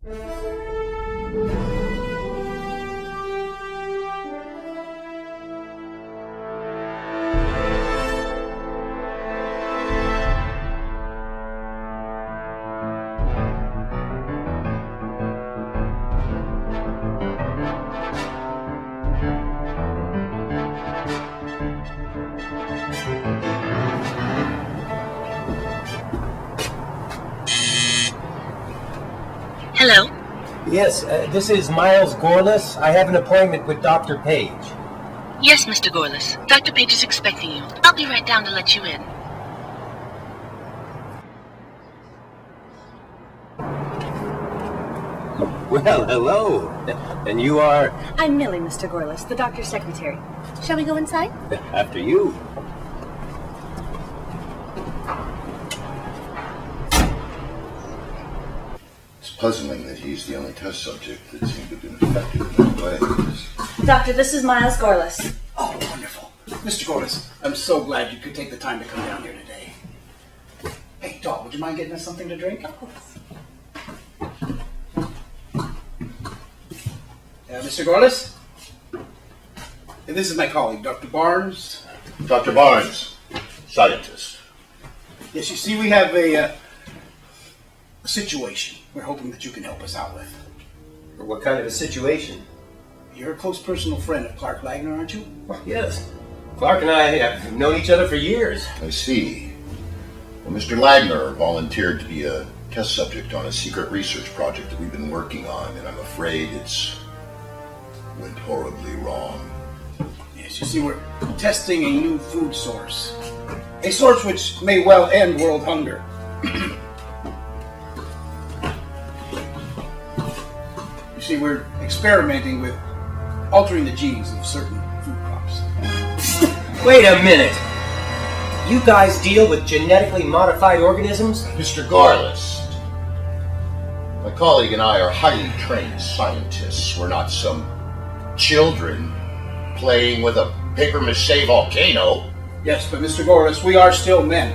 Hello? Yes, this is Miles Gorliss. I have an appointment with Dr. Page. Yes, Mr. Gorliss. Dr. Page is expecting you. I'll be right down to let you in. Well, hello. And you are? I'm Millie, Mr. Gorliss, the doctor's secretary. Shall we go inside? After you. It's puzzling that he's the only test subject that seemed to have been affected in that way. Doctor, this is Miles Gorliss. Oh, wonderful. Mr. Gorliss, I'm so glad you could take the time to come down here today. Hey, Doll, would you mind getting us something to drink? Of course. Mr. Gorliss? And this is my colleague, Dr. Barnes. Dr. Barnes, scientist. Yes, you see, we have a situation we're hoping that you can help us out with. What kind of a situation? You're a close personal friend of Clark Lagner, aren't you? Yes. Clark and I have known each other for years. I see. Well, Mr. Lagner volunteered to be a test subject on a secret research project that we've been working on, and I'm afraid it's went horribly wrong. Yes, you see, we're testing a new food source. A source which may well end world hunger. You see, we're experimenting with altering the genes of certain food crops. Wait a minute. You guys deal with genetically modified organisms? Mr. Gorliss, my colleague and I are highly trained scientists. We're not some children playing with a papier-mâché volcano. Yes, but Mr. Gorliss, we are still men.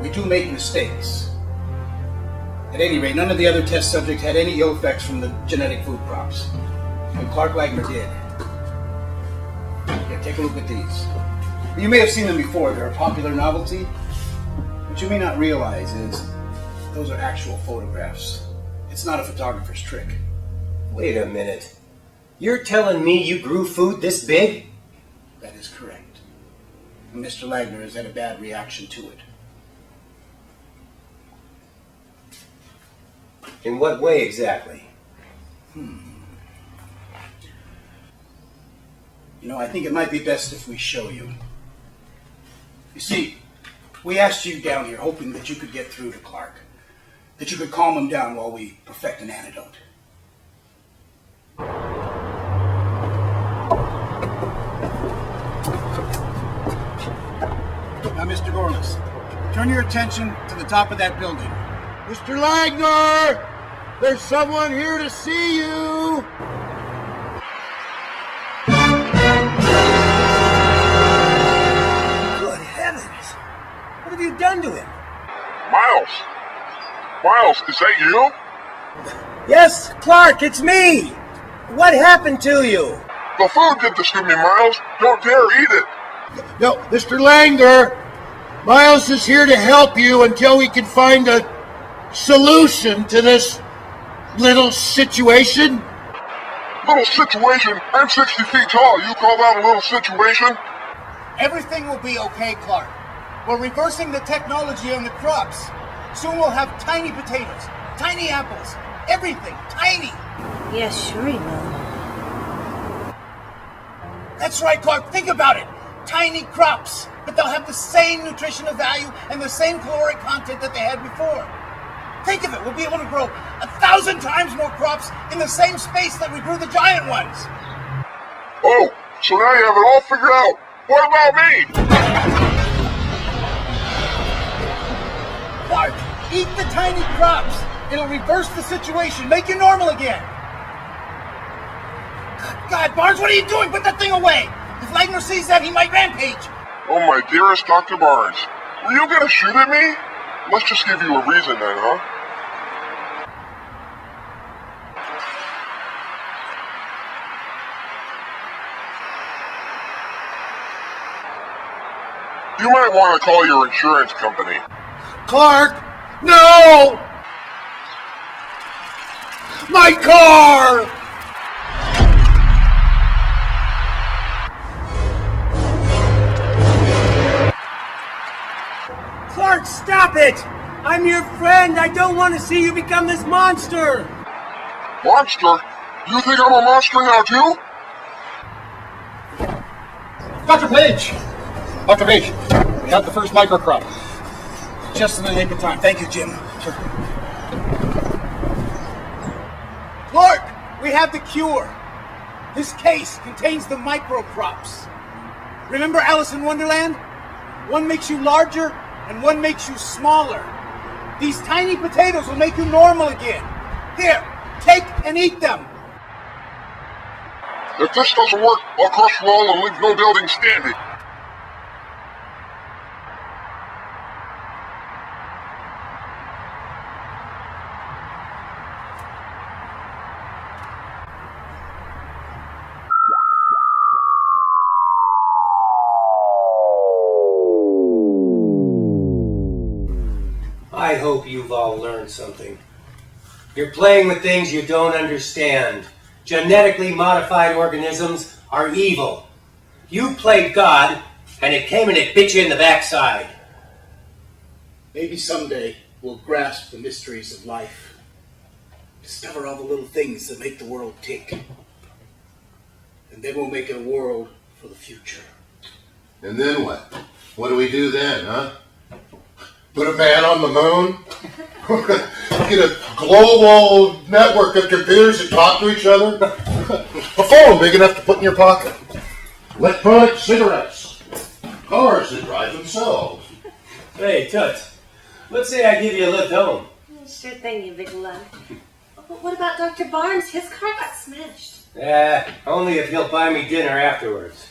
We do make mistakes. At any rate, none of the other test subjects had any ill effects from the genetic food crops. And Clark Lagner did. Here, take a look at these. You may have seen them before. They're a popular novelty. What you may not realize is those are actual photographs. It's not a photographer's trick. Wait a minute. You're telling me you grew food this big? That is correct. And Mr. Lagner has had a bad reaction to it. In what way exactly? You know, I think it might be best if we show you. You see, we asked you down here hoping that you could get through to Clark, that you could calm him down while we perfect an antidote. Now, Mr. Gorliss, turn your attention to the top of that building. Mr. Lagner! There's someone here to see you! Good heavens! What have you done to him? Miles! Miles, is that you? Yes, Clark, it's me! What happened to you? The food did this to me, Miles. Don't dare eat it. No, Mr. Lagner! Miles is here to help you until we can find a solution to this little situation. Little situation? I'm 60 feet tall. You call that a little situation? Everything will be okay, Clark. We're reversing the technology on the crops. Soon we'll have tiny potatoes, tiny apples, everything, tiny. Yes, sure you will. That's right, Clark. Think about it. Tiny crops, but they'll have the same nutritional value and the same caloric content that they had before. Think of it. We'll be able to grow 1,000 times more crops in the same space that we grew the giant ones. Oh, so now you have it all figured out. What about me? Clark, eat the tiny crops. It'll reverse the situation, make you normal again. God, Barnes, what are you doing? Put that thing away. If Lagner sees that, he might rampage. Oh, my dearest Dr. Barnes. Were you gonna shoot at me? Let's just give you a reason then, huh? You might want to call your insurance company. Clark! No! My car! Clark, stop it! I'm your friend. I don't want to see you become this monster. Monster? You think I'm a monster now too? Dr. Page! Dr. Page, we got the first microcrop. Just in the nick of time. Thank you, Jim. Clark, we have the cure. This case contains the microcrops. Remember Alice in Wonderland? One makes you larger and one makes you smaller. These tiny potatoes will make you normal again. Here, take and eat them. If this doesn't work, I'll crush you all and leave no building standing. I hope you've all learned something. You're playing with things you don't understand. Genetically modified organisms are evil. You played God, and it came and it bit you in the backside. Maybe someday we'll grasp the mysteries of life. Discover all the little things that make the world tick. And then we'll make it a world for the future. And then what? What do we do then, huh? Put a man on the moon? Get a global network of computers that talk to each other? A phone big enough to put in your pocket. Electronic cigarettes. Cars that drive themselves. Hey, Toots, let's say I give you a lift home. Sure thing, you big lug. But what about Dr. Barnes? His car got smashed. Only if he'll buy me dinner afterwards.